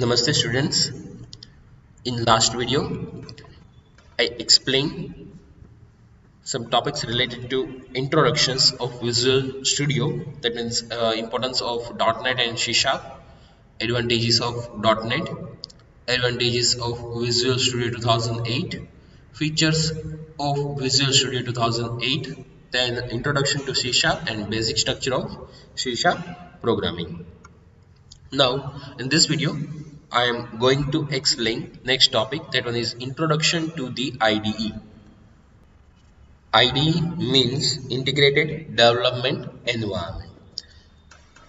Namaste students. In last video, I explained some topics related to introductions of Visual Studio. That means importance of .NET and C Sharp, advantages of .NET, advantages of Visual Studio 2008, features of Visual Studio 2008, then introduction to C Sharp and basic structure of C Sharp programming. Now, in this video, I am going to explain next topic. That one is introduction to the IDE. IDE means Integrated Development Environment.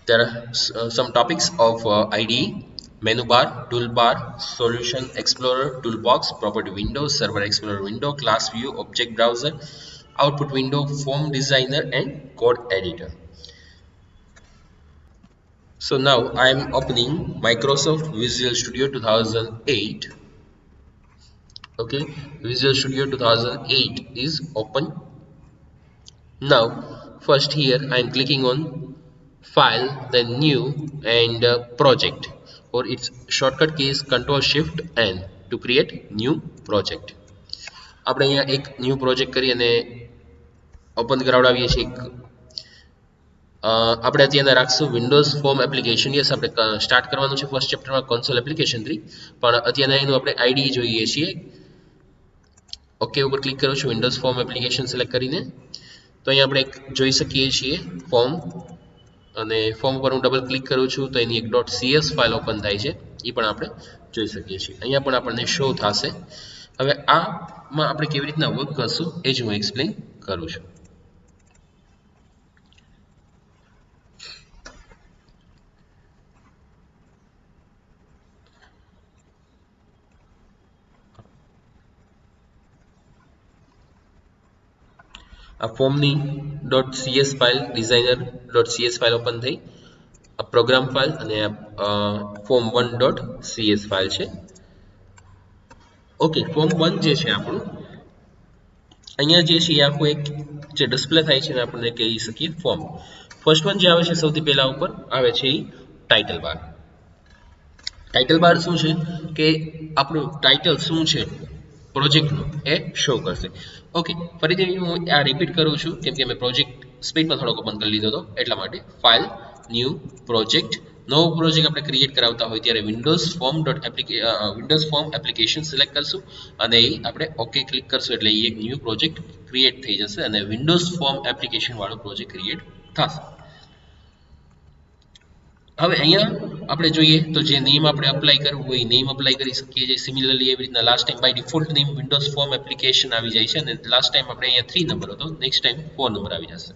There are some topics of IDE: menu bar, toolbar, solution explorer, toolbox, property window, server explorer window, class view, object browser, output window, form designer, and code editor. So now I am opening Microsoft Visual Studio 2008. Okay, Visual Studio 2008 is open. Now first here I am clicking on file, then new, and project, or its shortcut key is Ctrl Shift N to create new project. આપણે અહીંયા એક new project કરી અને open કરાવડાવીએ છીએ. આપણે અત્યારે રાખશું Windows form application. Yes, આપણે સ્ટાર્ટ કરવાનું છે ફર્સ્ટ ચેપ્ટરમાં કોન્સોલ એપ્લિકેશન 3, પણ અત્યારે એનું આપણે આઈડી જોઈએ છીએ. ઓકે ઉપર ક્લિક કરું છું વિન્ડોઝ ફોર્મ એપ્લિકેશન સિલેક્ટ કરીને. તો અહીંયા આપણે એક જોઈ શકીએ છીએ ફોર્મ, અને ફોર્મ પર હું ડબલ ક્લિક કરું છું તો એની એક .cs ફાઇલ ઓપન થાય છે, એ પણ આપણે જોઈ શકીએ છીએ. અહીંયા પણ આપણને શો થશે. હવે આમાં આપણે કેવી રીતના વર્ક કરશું એ જ હું એક્સપ્લેન કરું છું. આ ફોર્મની .cs file, designer.cs file open થઈ, આ પ્રોગ્રામ ફાઇલ અને form1.cs ફાઇલ છે. ઓકે, ફોર્મ 1 જે છે આપણું, અહીંયા જે છે એ આખું એક જે ડિસ્પ્લે થાય છે ને આપણે કહી શકીએ ફોર્મ. ફર્સ્ટ વન જે આવે છે સૌથી પહેલા ઉપર આવે છે એ ટાઇટલ બાર. ટાઇટલ બાર શું છે કે આપણું ટાઇટલ શું છે પ્રોજેક્ટનું એ શો કરશે. ઓકે, ફરીથી હું આ રિપીટ કરું છું કેમ કે મેં પ્રોજેક્ટ સ્પીડમાં થોડોક ઓપન કરી લીધો હતો એટલા માટે. File, new, project. નવો પ્રોજેક્ટ આપણે ક્રિએટ કરાવતા હોય ત્યારે વિન્ડોઝ ફોર્મ એપ્લિકેશન સિલેક્ટ કરશું અને એ આપણે ઓકે ક્લિક કરશું એટલે એ એક ન્યૂ પ્રોજેક્ટ ક્રિએટ થઈ જશે અને વિન્ડોઝ ફોર્મ એપ્લિકેશન વાળો પ્રોજેક્ટ ક્રિએટ થશે. હવે અહીંયા આપણે જોઈએ તો જે નેમ આપણે અપ્લાય કરવું હોય નેમ અપ્લાય કરી શકીએ છીએ. સિમિલરલી એવી રીતના last time by default name Windows form application આવી જાય છે અને લાસ્ટ ટાઈમ આપણે અહીંયા 3 નંબર હતો, નેક્સ્ટ ટાઈમ 4 નંબર આવી જશે.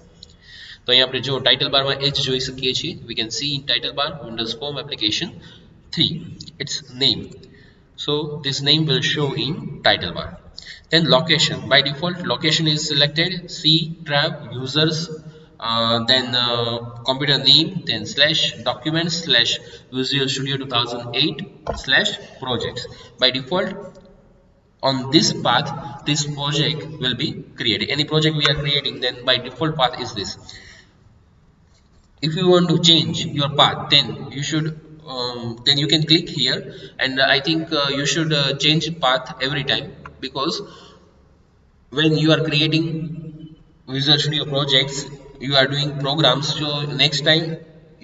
તો અહીંયા આપણે જો ટાઇટલ બારમાં એ જ જોઈ શકીએ છીએ. We can see in title bar Windows form application 3 its name. So this name will show in title bar. Then location, by default location is selected, C drive, users, then computer name, then slash documents slash Visual Studio 2008 slash projects. By default on this path this project will be created. Any project we are creating, then by default path is this. If you want to change your path, then you can click here, and I think you should change path every time, because when you are creating Visual Studio projects, you are doing programs, so next time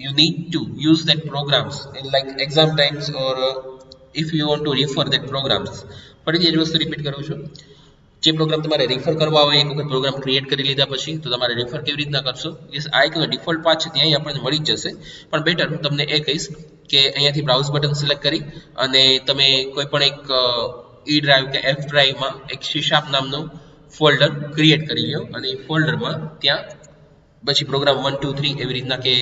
you need to use that programs in like exam times, or if you want to refer that programs. ફરીથી એ જ વસ્તુ repeat કરું છું. જે programme તમારે refer કરવા હોય એક વખત પ્રોગ્રામ ક્રિએટ કરી લીધા પછી તો તમારે રેફર કેવી રીતના કરશો, યસ આ એક ડિફોલ્ટ પાથ છે ત્યાં આપણને મળી જ જશે. પણ બેટર હું તમને એ કહીશ કે અહીંયાથી બ્રાઉઝ બટન સિલેક્ટ કરી અને તમે કોઈ પણ એક ઈ ડ્રાઈવ કે એફ ડ્રાઈવમાં એક C# નામનું ફોલ્ડર ક્રિએટ કરી લો અને એ ફોલ્ડરમાં ત્યાં પછી પ્રોગ્રામ 1 2 3 એવી રીતના કે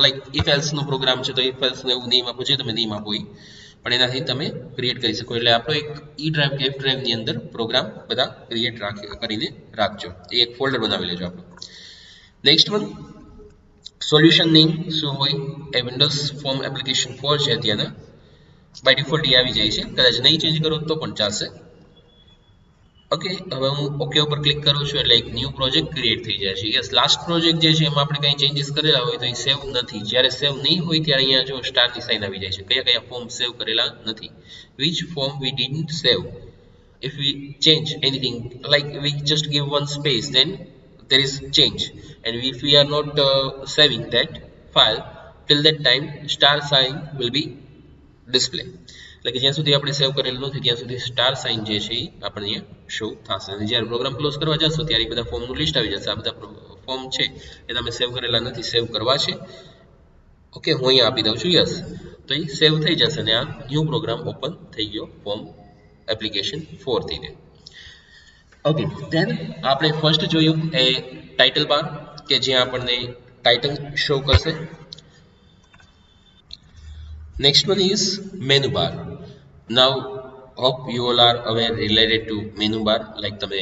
લાઈક ઇફ એલ્સ નો પ્રોગ્રામ છે તો ઇફ એલ્સ નું એવું નેમ આપો, જે તમે નેમ આપો એ પણ એનાથી તમે ક્રિએટ કરી શકો. એટલે આપણો એક ઈ ડ્રાઈવ કે એફ ડ્રાઈવની અંદર પ્રોગ્રામ બધા ક્રિએટ કરીને રાખજો. એ એક ફોલ્ડર બનાવી લેજો આપણું. નેક્સ્ટ વન સોલ્યુશન નેમ શું હોય એ વિન્ડોઝ ફોર્મ એપ્લિકેશન 4 છે અત્યારના બાય ડિફોલ્ટ એ આવી જાય છે. કદાચ નહીં ચેન્જ કરો તો પણ ચાલશે. ઓકે, હવે હું ઓકે ઉપર ક્લિક કરું છું એટલે એક ન્યૂ પ્રોજેક્ટ ક્રિએટ થઈ જાય છે. યસ, લાસ્ટ પ્રોજેક્ટ જે છે એમાં આપણે કંઈ ચેન્જીસ કરેલા હોય તો એ સેવ નથી. જ્યારે સેવ નહીં હોય ત્યારે અહીંયા જો સ્ટારની સાઇન આવી જાય છે. કયા કયા ફોર્મ સેવ કરેલા નથી. Which form we didn't save. If we change anything, like we just give one space, then there is change. And if we are not saving that file, till that time star sign will be display. એટલે કે જ્યાં સુધી આપણે સેવ કરેલું નથી ત્યાં સુધી star sign જે છે એ આપણને અહીંયા શો થશે. અને જ્યારે પ્રોગ્રામ ક્લોઝ કરવા જશો ત્યારે એ બધા ફોર્મનું લિસ્ટ આવી જશે. આ બધા ફોર્મ છે એ તમે સેવ કરેલા નથી, સેવ કરવા છે. ઓકે, હું અહીંયા આપી દઉં છું યસ, તો એ સેવ થઈ જશે અને આ ન્યૂ પ્રોગ્રામ ઓપન થઈ ગયો ફોર્મ એપ્લિકેશન 4 થઈને. ઓકે, ધેન આપણે ફર્સ્ટ જોયું એ ટાઇટલ બાર કે જ્યાં આપણને ટાઇટલ શો કરશે. Next one is menu bar. Now, hope you all are aware related to menu bar. Like તમે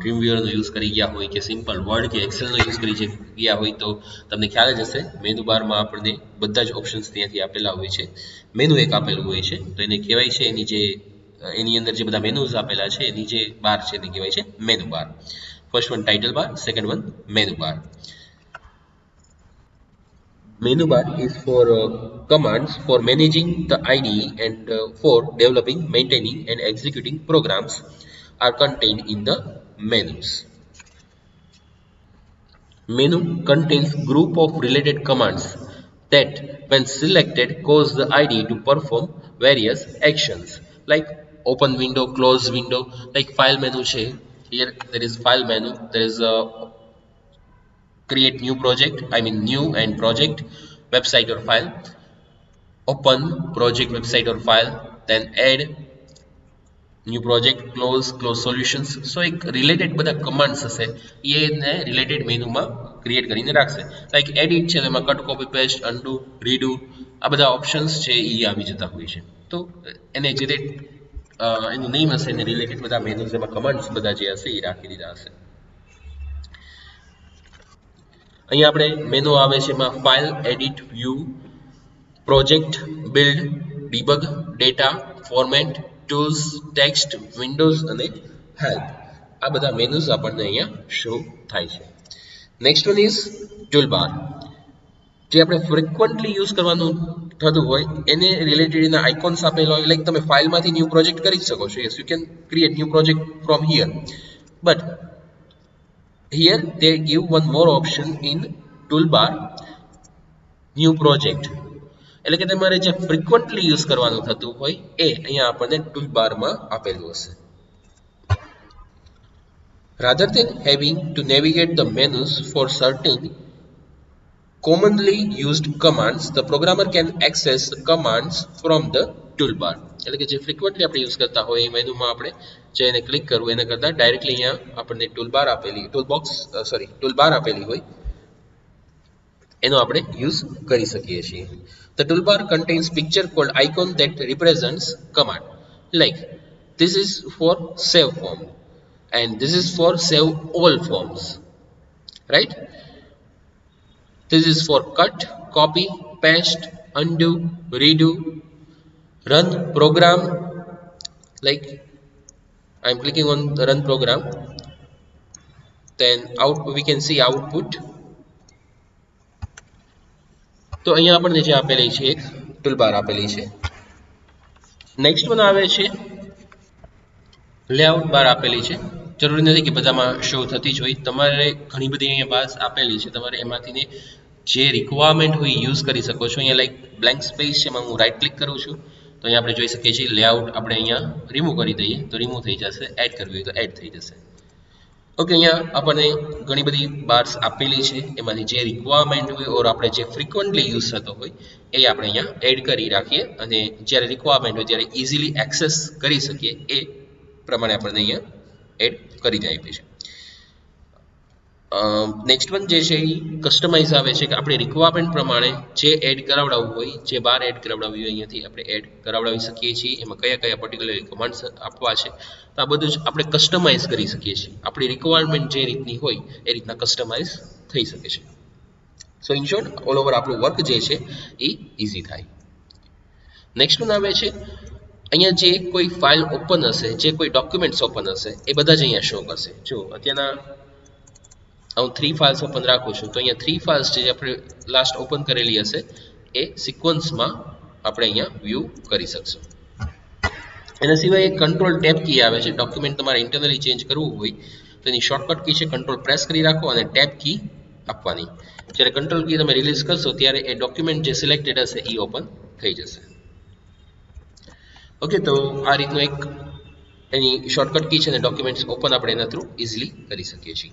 Dreamweaver નો યુઝ કરી ગયા હોય કે સિમ્પલ વર્ડ કે એક્સેલ નો યુઝ કરી ગયા હોય તો તમને ખ્યાલ જ હશે. મેનુ બારમાં આપણને બધા જ ઓપ્શન્સ ત્યાંથી આપેલા હોય છે. મેનુ એક આપેલું હોય છે તો એને કહેવાય છે એની અંદર જે બધા મેનુઝ આપેલા છે એની જે બાર છે એને કહેવાય છે menu bar. First one title bar, second one menu bar. Menu bar is for commands for managing the IDE and for developing, maintaining and executing programs are contained in the menus. Menu contains group of related commands that when selected cause the IDE to perform various actions like open window, close window, like file menu છે. Here there is file menu, there is a create new project, new and project, website or file, open project, website or file, then add new project, close solutions. So એક related બધા commands હશે એને related મેનુમાં create કરીને રાખશે. Like edit છે એમાં cut, copy, paste, undo, redo આ બધા ઓપ્શન્સ છે એ આવી જતા હોય છે. તો એને જે એનું નેમ હશે એને રિલેટેડ બધા મેનુઝ એમાં કમાન્ડ્સ બધા જે હશે એ રાખી દીધા હશે. અહીંયા આપણે મેનુ આવે છે એમાં file, edit, view, project, build, debug, data, format, tools, text, Windows અને હેલ્પ. આ બધા મેનુઝ આપણને અહીંયા શો થાય છે. Next one is toolbar. જે આપણે ફ્રિકવન્ટલી યુઝ કરવાનું થતું હોય એને રિલેટેડ એના આઇકોન્સ આપેલા હોય. લાઈક તમે ફાઇલમાંથી ન્યૂ પ્રોજેક્ટ કરી શકો છો. Yes, you can create new project from here, but here they give one more option in toolbar, new project. એટલે કે તમારે જે ફ્રીક્વન્ટલી યુઝ કરવાનું થતું હોય એ અહીંયા આપણને ટૂલબારમાં આપેલું હશે. Rather than having to navigate the menus for certain commonly used commands, the programmer can access the commands from the toolbar. એટલે કે જે ફ્રીક્વન્ટલી આપણે યુઝ કરતા હોય એ મેનુમાં આપણે જે એને ક્લિક કરવું એના કરતાં ડાયરેક્ટલી અહીંયા આપણને ટૂલબાર આપેલી હોય એનો આપણે યુઝ કરી શકીએ છીએ. The toolbar contains picture called icon that represents command. Like this is for save form and this is for save all forms, right? This is for cut, copy, paste, undo, redo, run program. Like I am clicking on the run program, then we can see output. તો અહીંયા આપણને જે આપેલી છે એક toolbar આપેલી છે. Next one આવે છે લેઆઉટ બાર આપેલી છે. જરૂરી નથી કે બધામાં શો થતી જ હોય, તમારે ઘણી બધી અહીંયા બાર્સ આપેલી છે, તમારે એમાંથી જે રિક્વાયરમેન્ટ હોય યુઝ કરી શકો છો. અહીંયા લાઈક બ્લેન્ક સ્પેસ છે એમાં હું રાઈટ ક્લિક કરું છું તો અહીંયા આપણે જોઈ શકીએ છીએ લેઆઉટ આપણે અહીંયા રિમૂવ કરી દઈએ તો રિમૂવ થઈ જશે, એડ કરવી હોય તો એડ થઈ જશે. ઓકે, અહીંયા આપણને ઘણી બધી બાર્સ આપેલી છે, એમાંથી જે રિક્વાયરમેન્ટ હોય ઓર આપણે જે ફ્રિકવન્ટલી યુઝ થતો હોય એ આપણે અહીંયા એડ કરી રાખીએ અને જ્યારે રિક્વાયરમેન્ટ હોય ત્યારે ઇઝીલી એક્સેસ કરી શકીએ એ પ્રમાણે આપણને અહીંયા એડ કરી દે આપી છે. નેક્સ્ટ વન જે છે એ કસ્ટમાઇઝ આવે છે કે આપણે રિક્વાયરમેન્ટ પ્રમાણે જે એડ કરાવડાવવું હોય, જે બાર એડ કરાવડાવવી હોય અહીંયાથી આપણે એડ કરાવડાવી શકીએ છીએ. એમાં કયા કયા પર્ટિક્યુલર કમાન્ડ્સ આપવા છે તો આ બધું જ આપણે કસ્ટમાઇઝ કરી શકીએ છીએ. આપણી રિક્વાયરમેન્ટ જે રીતની હોય એ રીતના કસ્ટમાઇઝ થઈ શકે છે. સો ઇન શોર્ટ ઓલ ઓવર આપણું વર્ક જે છે એ ઇઝી થાય. નેક્સ્ટ વન આવે છે અહીંયા જે કોઈ ફાઇલ ઓપન હશે, જે કોઈ ડોક્યુમેન્ટ્સ ઓપન હશે, એ બધા જ અહીંયા શો કરશે. જો અત્યારના હું 3 ફાઇલ્સ ઓપન રાખું છું, તો અહીંયા 3 ફાઇલ્સ જે આપણે લાસ્ટ ઓપન કરેલી હશે એ સિક્વન્સમાં આપણે અહીંયા વ્યૂ કરી શકશું. એના સિવાય એક કંટ્રોલ ટેબ કી આવે છે. ડોક્યુમેન્ટ તમારે ઇન્ટરનલી ચેન્જ કરવું હોય તો એની શોર્ટકટ કી છે, કંટ્રોલ પ્રેસ કરી રાખો અને ટેબ કી આપવાની. જ્યારે કંટ્રોલ કી તમે રિલીઝ કરશો ત્યારે એ ડોક્યુમેન્ટ જે સિલેક્ટેડ હશે એ ઓપન થઈ જશે. ઓકે, તો આ રીતનું એક એની શોર્ટકટ કી છે અને ડોક્યુમેન્ટ્સ ઓપન આપણે એના થ્રુ ઇઝીલી કરી શકીએ છીએ.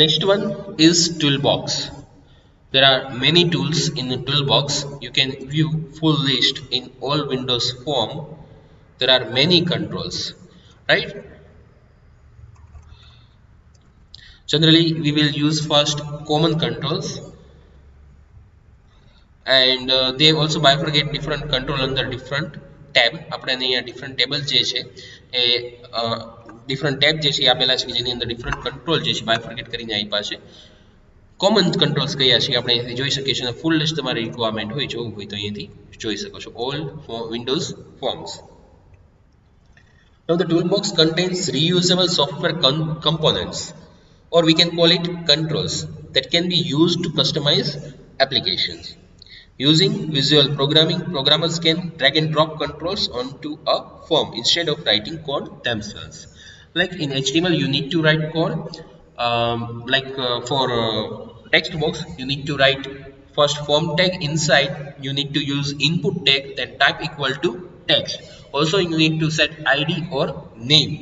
Next one is toolbox. There are many tools in the toolbox. You can view full list in all Windows form. There are many controls, right? Generally, we will use first common controls, and they also bifurcate different control under different tab. આપણે અહીંયા different table જે છે એ different tab જે છે આપેલા છે જેની અંદર different control જે છે bifurcate કરીને આપ્યા છે. કોમન કંટ્રોલ્સ કયા છે આપણે અહીંથી જોઈ શકીએ છીએ. ફૂલ લિસ્ટ તમારી રિક્વાયરમેન્ટ હોય જોવું હોય તો અહીંથી જોઈ શકો છો. All Windows forms. Now the toolbox contains reusable software components, or we can call it controls, that can be used to customize applications. Using visual programming, programmers can drag and drop controls onto a form instead of writing code themselves. Like in HTML, you need to write code. For text box, you need to write first form tag. Inside, you need to use input tag, then type equal to text. Also, you need to set ID or name.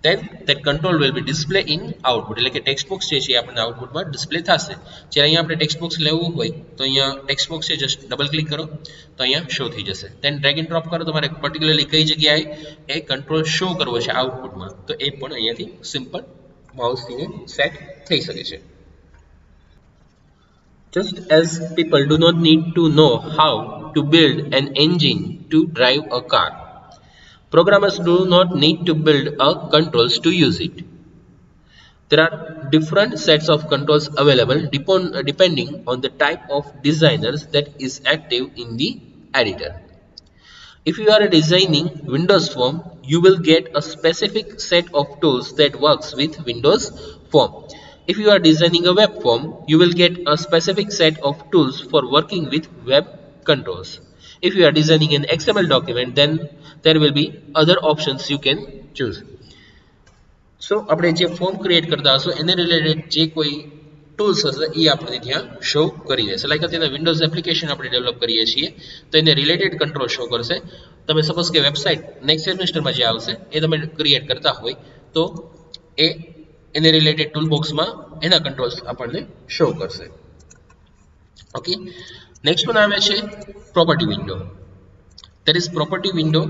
Then that control will be displayed in output. એટલે કે text box જે છે આપણને આઉટપુટમાં display થશે. જ્યારે અહીંયા આપણે ટેક્સ્ટ બોક્સ લેવું હોય તો અહીંયા ટેક્સ્ટ બોક્સ છે, જસ્ટ ડબલ ક્લિક કરો તો અહીંયા શો થઈ જશે. દેન ડ્રેગ એન્ડ ડ્રોપ કરો, તમારે પર્ટિક્યુલરલી કઈ જગ્યાએ એ કંટ્રોલ શો કરવો છે આઉટપુટમાં તો એ પણ અહીંયાથી સિમ્પલ માઉસથી સેટ થઈ શકે છે. Just as people do not need to know how to build an engine to drive a car, programmers do not need to build controls to use it. There are different sets of controls available depending on the type of designers that is active in the editor. If you are designing Windows Form, you will get a specific set of tools that works with Windows Form. If you are designing a web form, you will get a specific set of tools for working with web controls. If you are designing an XML document, then there will be other options you can choose. So આપણે જે form create કરતા હશો એને related જે કોઈ tools હશે એ આપણને ત્યાં શો કરી દેશે. લાઈક અત્યારે વિન્ડોઝ એપ્લિકેશન આપણે ડેવલપ કરીએ છીએ તો એને રિલેટેડ કંટ્રોલ શો કરશે. તમે સપોઝ કે વેબસાઇટ નેક્સ્ટ સેમેસ્ટરમાં જે આવશે એ તમે ક્રિએટ કરતા હોય તો એ એને રિલેટેડ ટૂલ બોક્સમાં એના કંટ્રોલ્સ આપણને શો કરશે. ઓકે, નેક્સ્ટ વન આવે છે property window. There is property window.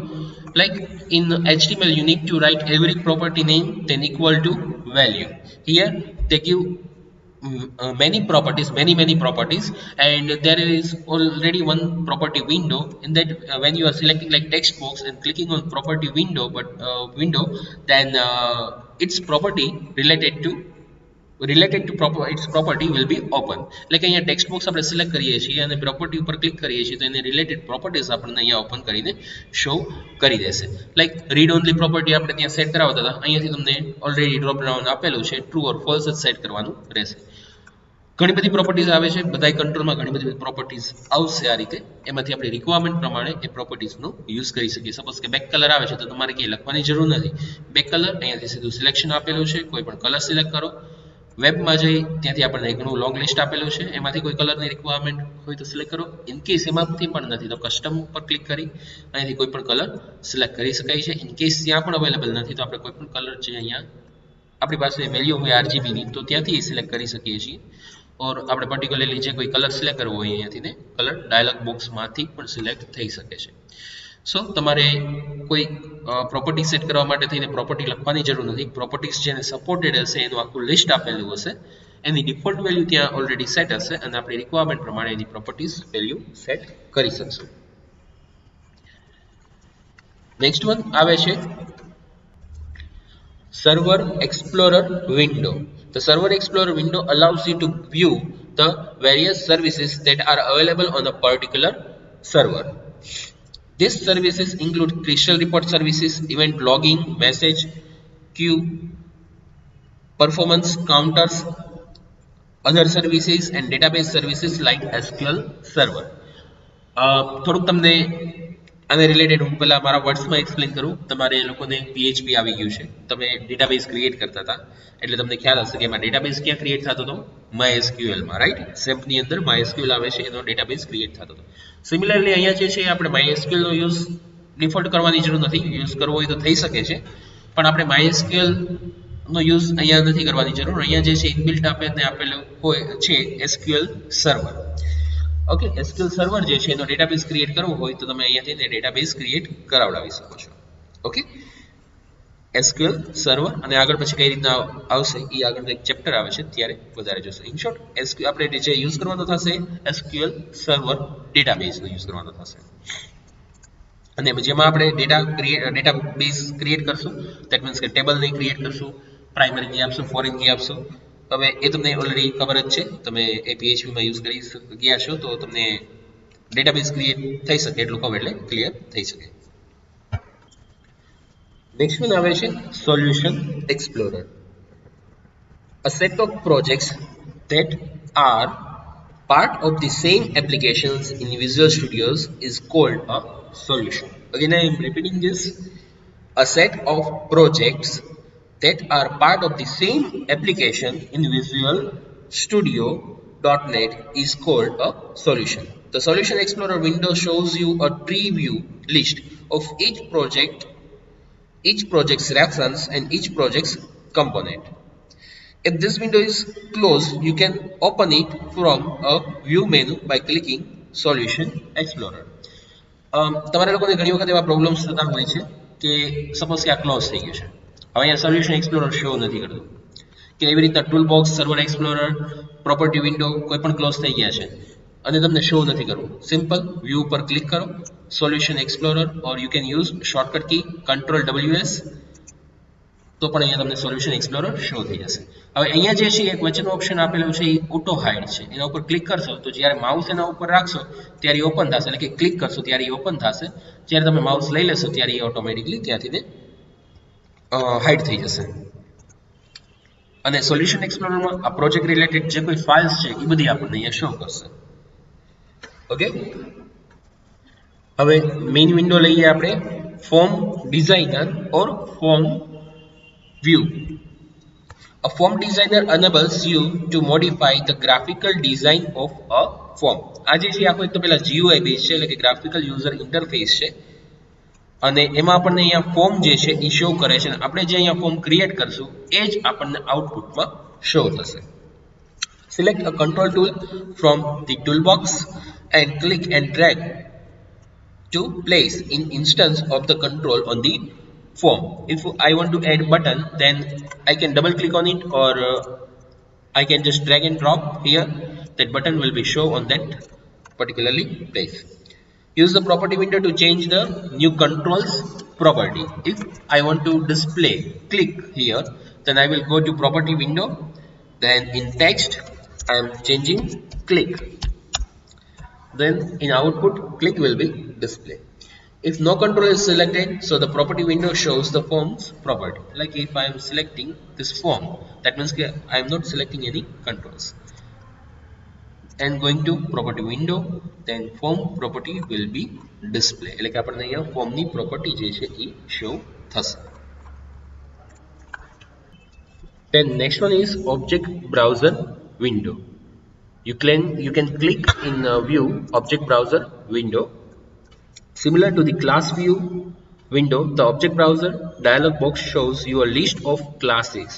Like in HTML, you need to write every property name then equal to value. Here they give many properties, many properties, and there is already one property window. In that, when you are selecting like text box and clicking on property window, then its property related to its property will be open. એટલે કે અહીંયા text box આપણે select કરીએ છીએ અને property ઉપર click કરીએ છીએ તો એને રિલેટેડ પ્રોપર્ટીઝ આપણને અહીંયા ઓપન કરીને શો કરી દેશે. લાઈક રીડ ઓનલી પ્રોપર્ટી આપણે ત્યાં સેટ કરાવતા હતા, અહીંયાથી તમને ઓલરેડી ડ્રોપ ડાઉન આપેલું છે, ટ્રુ ઓર ફોલ્સ જ સેટ કરવાનું રહેશે. ઘણી બધી પ્રોપર્ટીઝ આવે છે, બધાય કંટ્રોલમાં ઘણી બધી પ્રોપર્ટીઝ આવશે આ રીતે. એમાંથી આપણે રિક્વાયરમેન્ટ પ્રમાણે એ પ્રોપર્ટીઝનો યુઝ કરી શકીએ. સપોઝ કે બેક કલર આવે છે તો તમારે કંઈ લખવાની જરૂર નથી. બેક કલર અહીંયાથી સીધું સિલેક્શન આપેલું છે, કોઈ પણ કલર સિલેક્ટ કરો. વેબમાં જઈ ત્યાંથી આપણને ઘણું લોંગ લિસ્ટ આપેલું છે, એમાંથી કોઈ કલરની રિક્વાયરમેન્ટ હોય તો સિલેક્ટ કરો. ઇન કેસ એમાંથી પણ નથી તો કસ્ટમ પર ક્લિક કરી અહીંયાથી કોઈ પણ કલર સિલેક્ટ કરી શકાય છે. ઇન કેસ ત્યાં પણ અવેલેબલ નથી તો આપણે કોઈ પણ કલર જે અહીંયા આપણી પાસે વેલ્યુ હોય RGBની તો ત્યાંથી સિલેક્ટ કરી શકીએ છીએ. ઓર આપણે પર્ટિક્યુલરલી જે કોઈ કલર સિલેક્ટ કરવો હોય અહીંયાથી ને કલર ડાયલોગ બોક્સમાંથી પણ સિલેક્ટ થઈ શકે છે. સો તમારે કોઈ પ્રોપર્ટી સેટ કરવા માટે થઈને પ્રોપર્ટી લખવાની જરૂર નથી. પ્રોપર્ટીઝ જેને સપોર્ટેડ હશે એનું આખું લિસ્ટ આપેલું હશે, એની ડિફોલ્ટ વેલ્યુ ત્યાં ઓલરેડી સેટ હશે અને આપણી રિક્વાયરમેન્ટ પ્રમાણે એની પ્રોપર્ટીઝ વેલ્યુ સેટ કરી શકશું. નેક્સ્ટ વન આવે છે server explorer window. The Server Explorer window allows you to view the various services that are available on a particular server. These services include crystal report services, event logging, message queue, performance counters, other services, and database services like SQL Server. થોડુંક તમને આને related હું પહેલા મારા વર્ડ્સમાં explain કરું. તમારે એ લોકોને PHP આવી ગયું છે, તમે ડેટાબેઝ ક્રિએટ કરતા હતા એટલે તમને ખ્યાલ હશે કે એમાં ડેટાબેઝ ક્યાં ક્રિએટ થતો હતો? MySQL માં, રાઈટ? SAP ની અંદર MySQL આવે છે, એનો ડેટાબેઝ ક્રિએટ થતો હતો. સિમિલરલી અહીંયા જે છે આપણે MySQL નો યુઝ ડિફોલ્ટ કરવાની જરૂર નથી, યુઝ કરવો હોય તો થઈ શકે છે, પણ આપણે MySQL નો યુઝ અહીંયા નથી કરવાની જરૂર. અહીંયા જે છે ઇનબિલ્ટ આપેલું હોય છે SQL server. Okay, SQL server જે છે એનો ડેટાબેઝ ક્રિએટ કરવો હોય તો તમે અહીંયાથી ડેટાબેઝ ક્રિએટ કરાવડાવી શકો છો. ઓકે, SQL સર્વર અને આગળ પછી કઈ રીતના આવશે એ આગળ એક ચેપ્ટર આવે છે ત્યારે વધારે જોશે. ઇન શોર્ટ SQL આપણે જે યુઝ કરવાનો થશે SQL સર્વર ડેટાબેઝનો યુઝ કરવાનો થશે. અને જેમાં આપણે ડેટાબેઝ ક્રિએટ કરશું, ધેટ મીન્સ કે ટેબલ નહીં ક્રિએટ કરશું, પ્રાઇમરી કી આપશું, ફોરેન કી આપશું. હવે એ તમને ઓલરેડી ખબર જ છે, તમે એ PHP માં યુઝ કરી ગયા છો તો તમને ડેટાબેઝ ક્રિએટ થઈ શકે એટલું કહું એટલે ક્લિયર થઈ શકે. નેક્સ્ટ વન આવે છે solution explorer. A set of projects that are part of the same applications in Visual Studios is called a solution. Again, I am repeating this. A set of projects that are part of the same application in Visual Studio.NET is called a solution. The Solution Explorer window shows you a tree view list of each project's reference and each project's component. If this window is closed, you can open it from a view menu by clicking Solution Explorer. તમારા લોકોને ઘણી વખત એવા problems થતા હોય છે કે suppose કે આ ક્લોઝ થઈ ગયું છે, હવે અહીંયા સોલ્યુશન એક્સપ્લોરર શો નથી કરતું, કે એવી રીતના tool box, server explorer, property window કોઈ પણ ક્લોઝ થઈ ગયા છે અને તમને શો નથી કરવું. સિમ્પલ વ્યૂ પર ક્લિક કરો, solution explorer, or you can use shortcut key Ctrl+WS, તો પણ અહીંયા તમને સોલ્યુશન એક્સપ્લોરર શો થઈ જશે. હવે અહીંયા જે છે એક વચ્ચેનો ઓપ્શન આપેલો છે એ ઓટો હાઇડ છે, એના ઉપર ક્લિક કરશો તો જ્યારે માઉસ એના ઉપર રાખશો ત્યારે એ ઓપન થશે, એટલે કે ક્લિક કરશો ત્યારે એ ઓપન થશે, જ્યારે તમે માઉસ લઈ લેશો ત્યારે એ ઓટોમેટિકલી ત્યાંથી હાઇડ થઈ જશે. અને સોલ્યુશન એક્સપ્લોરરમાં આ પ્રોજેક્ટ રિલેટેડ જે કોઈ ફાઇલ્સ છે એ બધી આપણને અહીંયા શો કરશે. ઓકે, હવે મેઇન વિન્ડો લઈએ આપણે form designer or form view. A form designer enables you to modify the graphical design of a form. આ જે છે આખો એક તો પેલા GUI બેઝ છે, એટલે કે ગ્રાફિકલ યુઝર ઇન્ટરફેસ છે, અને એમાં આપણને અહીંયા ફોર્મ જે છે એ શો કરે છે, અને આપણે જે અહીંયા ફોર્મ ક્રિએટ કરશું એ જ આપણને આઉટપુટમાં શો થશે. Select a control tool from the toolbox and click and drag to place an instance of the control on the form. If I want to add button, then I can double click on it, or I can just drag and drop here. That button will be shown on that particularly place. Use the property window to change the new controls property. If I want to display click here, then I will go to property window, then in text I am changing click, then in output click will be display. If no control is selected, so the property window shows the form's property. Like if I am selecting this form, that means I am not selecting any controls. And going to property window, then form property will be display. એટલે કે આપણને અહીંયા ફોર્મની property જે છે એ show થશે. Then next one is object browser window. You can click in view object browser window. Similar to the class view window, the object browser dialog box shows you a list of classes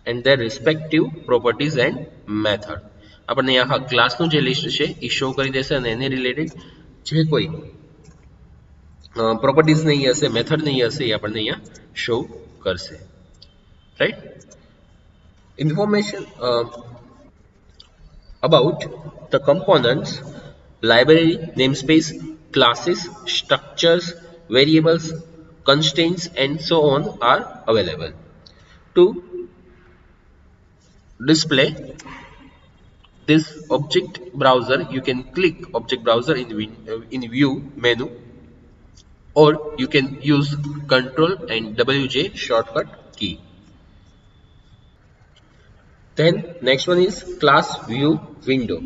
and their respective properties and method. આપણને આખા ક્લાસનું જે list છે એ show કરી દેશે, અને એને related જે કોઈ પ્રોપર્ટીઝ નહીં હશે, મેથડ નહીં હશે એ આપણને અહીંયા શો કરશે, right? Information about the components, library, namespace, classes, structures, variables, constraints, and so on are available. To display this object browser, you can click object browser in view menu, or you can use Ctrl and WJ shortcut key. Then next one is class view window.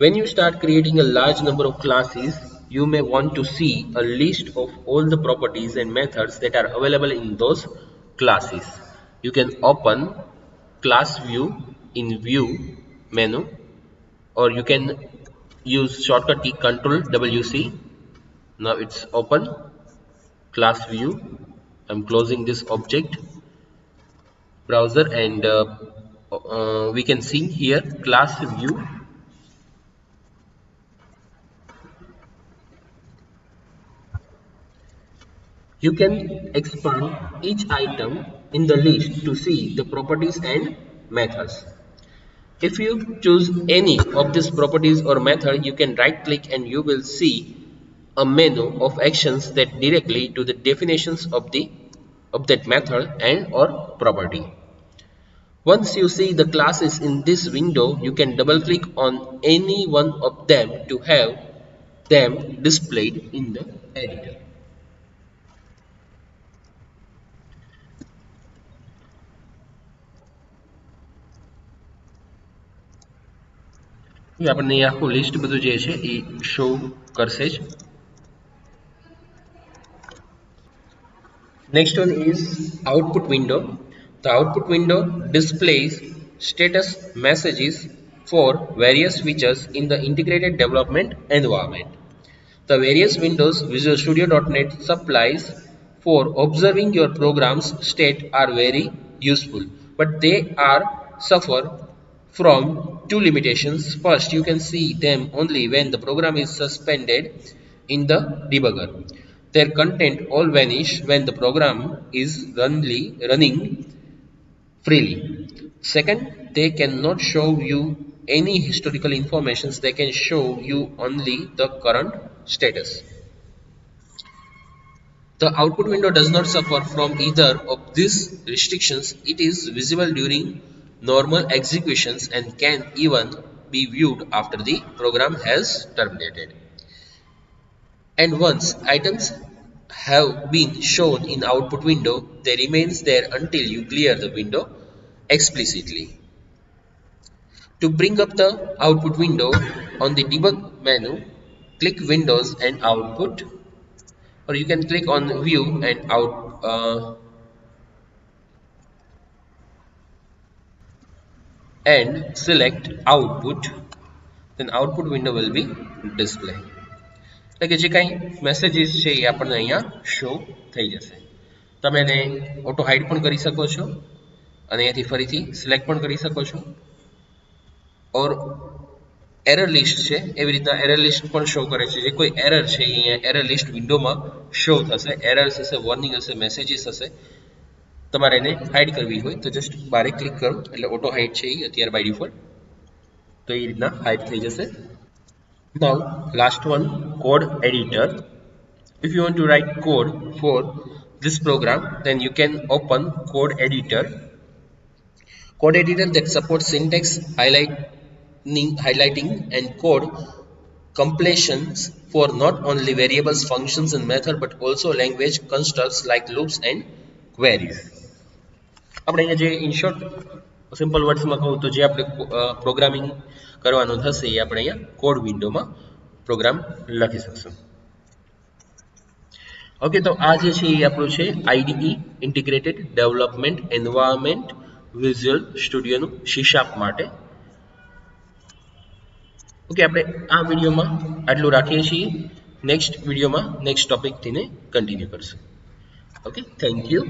When you start creating a large number of classes, you may want to see a list of all the properties and methods that are available in those classes. You can open class view in view menu, or you can use shortcut key Ctrl WC. Now it's open class view. I'm closing this object browser, and we can see here class view. You can expand each item in the list to see the properties and methods. If you choose any of these properties or method, you can right click and you will see a menu of actions that directly to the definitions of that method and or property. Once you see the classes in this window, you can double click on any one of them to have them displayed in the editor. આપણને આખું list બધું જે છે એ show કરશે જ. Next one is output window. The output window displays status messages for various features in the integrated development environment. The various windows Visual Studio.NET supplies for observing your program's state are very useful, but they are suffer from two limitations. First, you can see them only when the program is suspended in the debugger. Their content all vanish when the program is running freely. Second, they cannot show you any historical information. They can show you only the current status. The output window does not suffer from either of these restrictions. It is visible during normal executions and can even be viewed after the program has terminated. And once items have been shown in output window, they remains there until you clear the window explicitly. To bring up the output window, on the debug menu, click Windows and Output, or you can click on View and and select Output. Then output window will be display. એટલે કે જે કાંઈ messages છે એ આપણને અહીંયા show થઈ જશે. તમે એને ઓટો હાઇડ પણ કરી શકો છો અને અહીંયાથી ફરીથી સિલેક્ટ પણ કરી શકો છો. ઓર એરર લિસ્ટ છે એવી રીતના એરર લિસ્ટ પણ શો કરે છે. જે કોઈ એરર છે અહીંયા એરર લિસ્ટ વિન્ડોમાં શો થશે. એરર્સ હશે, વોર્નિંગ હશે, મેસેજીસ હશે. તમારે એને હાઇડ કરવી હોય તો જસ્ટ બારે ક્લિક કરો એટલે ઓટો હાઇડ છે એ અત્યારે બાય ડિફોલ્ટ તો એ રીતના હાઇડ થઈ જશે. Now last one, code editor. If you want to write code for this program, then you can open code editor. Code editor that supports syntax highlighting and code completions for not only variables, functions and method but also language constructs like loops and queries. આપણે અહીંયા જે in short simple વર્ડ્સમાં કહું તો જે આપણે programming કરવાનું થશે એ આપણે અહીંયા કોડ વિન્ડોમાં પ્રોગ્રામ લખી શકશું. ઓકે, તો આ જે છે એ આપણું છે IDE integrated development environment visual સ્ટુડિયોનું C# માટે. ઓકે, આપણે આ વિડીયોમાં આટલું રાખીએ છીએ. નેક્સ્ટ વિડીયોમાં નેક્સ્ટ ટોપિકથી કન્ટિન્યુ કરશું. Okay, thank you.